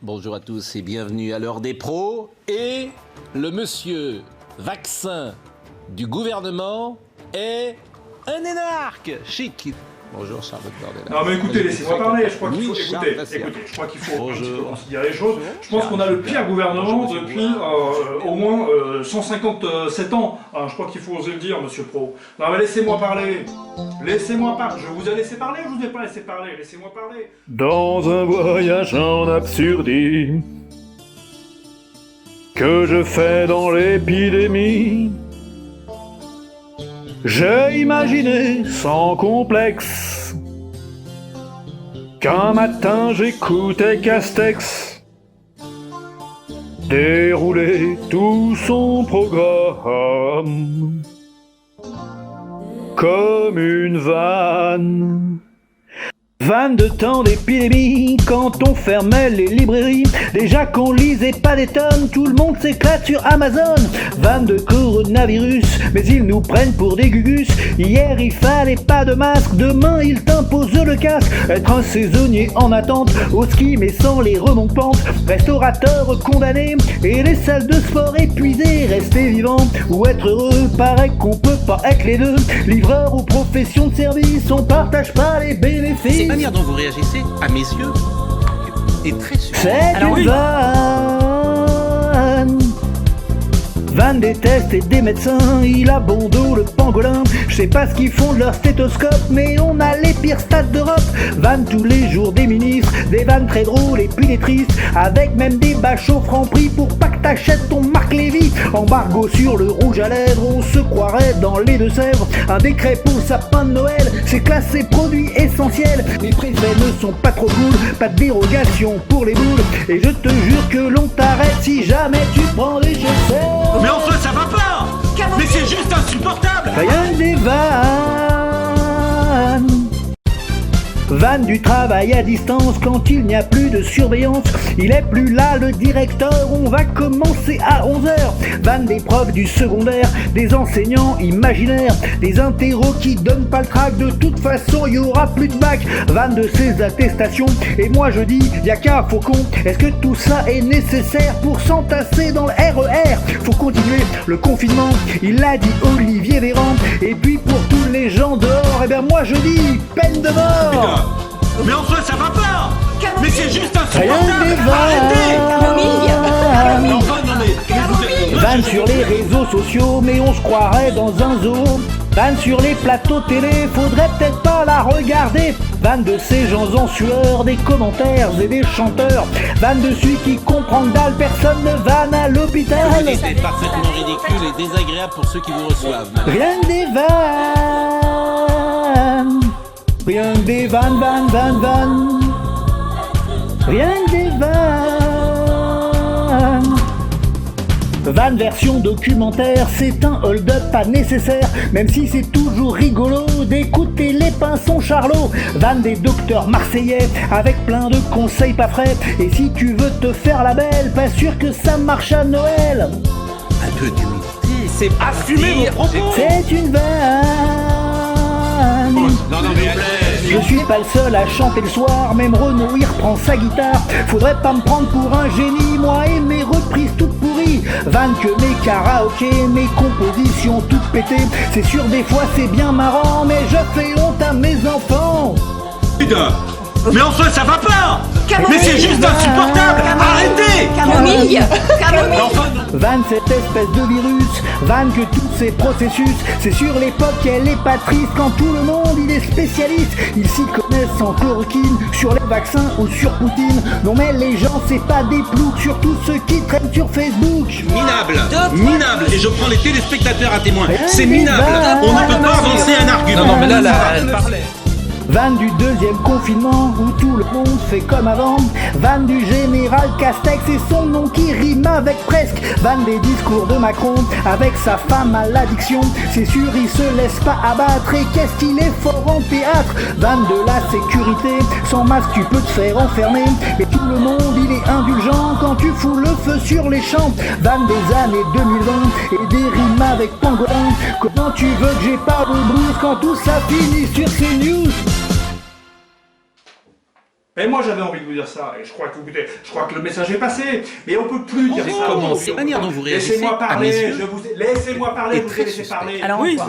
Bonjour à tous et bienvenue à l'heure des pros. Et le monsieur vaccin du gouvernement est un énarque chic. Bonjour Charlotte Bordella. Non mais écoutez, laissez-moi parler, je crois qu'il faut écouter. Je crois qu'il faut un petit peu considérer les choses. Je pense qu'on a le pire gouvernement depuis au moins 157 ans. Je crois qu'il faut oser le dire, monsieur Pro. Non mais laissez-moi parler. Laissez-moi parler. Je vous ai laissé parler ou je vous ai pas laissé parler? Laissez-moi parler. Dans un voyage en absurdie que je fais dans l'épidémie, j'ai imaginé sans complexe qu'un matin j'écoutais Castex dérouler tout son programme comme une vanne. Vanne de temps d'épidémie, quand on fermait les librairies, déjà qu'on lisait pas des tonnes, tout le monde s'éclate sur Amazon. Vanne de coronavirus, mais ils nous prennent pour des gugus. Hier il fallait pas de masque, demain ils t'imposent le casque. Être un saisonnier en attente, au ski mais sans les remontes-pentes, restaurateur condamné et les salles de sport épuisées. Rester vivant ou être heureux, paraît qu'on peut pas être les deux. Livreur ou profession de service, on partage pas les bénéfices. La manière dont vous réagissez, à mes yeux, est très sûre. C'est une vanne. Vanne des tests et des médecins, il a bon dos le pangolin. Je sais pas ce qu'ils font de leur stéthoscope, mais on a les pires stades d'Europe. Vanne tous les jours des ministres, des vannes très drôles et puis des tristes, avec même des bâches au franc prix pour pas que t'achètes ton Marc Lévy. Embargo sur le rouge à lèvres, on se croirait dans les Deux-Sèvres. Un décret pour sapin de Noël, c'est classé produit essentiel. Les préfets ne sont pas trop cool, pas de dérogation pour les boules. Et je te jure que l'on t'arrête si jamais tu prends des chaussettes. Mais enfin ça va pas. Mais c'est juste insupportable. Rien des vannes. Vanne du travail à distance quand il n'y a plus de surveillance. Il est plus là le directeur, on va commencer à 11h. Vanne des profs du secondaire, des enseignants imaginaires, des interros qui donnent pas le trac, de toute façon il y aura plus de bac. Vanne de ces attestations, et moi je dis y'a qu'un faucon. Est-ce que tout ça est nécessaire pour s'entasser dans le RER? Faut continuer le confinement, il l'a dit Olivier Véran. Et puis pour tous les gens dehors, eh ben moi je dis peine de mort. Mais enfin ça va pas. Mais c'est juste Rien insupportable. des vannes. Mais enfin non mais vous êtes... Vanne sur les réseaux sociaux, mais on se croirait dans un zoo. Vanne sur les plateaux télé, faudrait peut-être pas la regarder. Vanne de ces gens en sueur, des commentaires et des chanteurs. Vanne de celui qui comprend que dalle, personne ne vanne à l'hôpital. Vous êtes parfaitement ridicule et désagréable pour ceux qui vous reçoivent. Rien que des vannes. Rien que des vannes, vannes, vannes, vannes. Rien que des vannes. Vanne version documentaire, c'est un hold-up pas nécessaire, même si c'est toujours rigolo d'écouter les pinsons Charlot. Vanne des docteurs marseillais, avec plein de conseils pas frais. Et si tu veux te faire la belle, pas sûr que ça marche à Noël. Un peu d'humilité, c'est Assumez vos propos. C'est une vanne. Non mais Je suis pas le seul à chanter le soir, même Renaud il reprend sa guitare. Faudrait pas me prendre pour un génie, moi et mes reprises toutes pourries. Vanne que mes karaokés, mes compositions toutes pétées. C'est sûr des fois c'est bien marrant, mais je fais honte à mes enfants. putain. Mais enfin ça va pas. Mais c'est juste insupportable. Arrêtez. Camomille. Mais enfin non. Vanne cette espèce de virus, vanne que tous ces processus. C'est sur l'époque elle est pas triste, quand tout le monde il est spécialiste. Ils s'y connaissent en chloroquine, sur les vaccins ou sur Poutine. Non mais les gens c'est pas des ploucs, surtout ceux qui traînent sur Facebook. Minable. Et je prends les téléspectateurs à témoin. C'est minable. On ne peut pas avancer un argument. Non mais là, elle parlait. Vanne du deuxième confinement où tout le monde fait comme avant. Vanne du général Castex et son nom qui rime avec presque. Vanne des discours de Macron avec sa femme à l'addiction. C'est sûr il se laisse pas abattre et qu'est-ce qu'il est fort en théâtre. Vanne de la sécurité, sans masque tu peux te faire enfermer. Et tout le monde il est indulgent quand tu fous le feu sur les champs. Vanne des années 2020 et des rimes avec pangolin. Comment tu veux que j'ai pas de blues quand tout ça finit sur CNews? Et moi j'avais envie de vous dire ça, et je crois que le message est passé, mais on peut plus dire ça. Comment cette manière dont vous réagissez Laissez-moi à mes parler, yeux laissez-moi parler, est je vous très ai laissé suspect. parler. Alors, Oui, quoi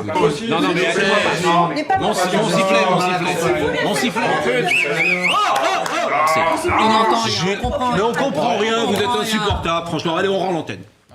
non, non, mais laissez-moi parler. mon sifflet, mon sifflet. On entend rien, on comprend Mais on comprend rien, vous êtes comprend rien. insupportable, franchement, allez, on rend l'antenne.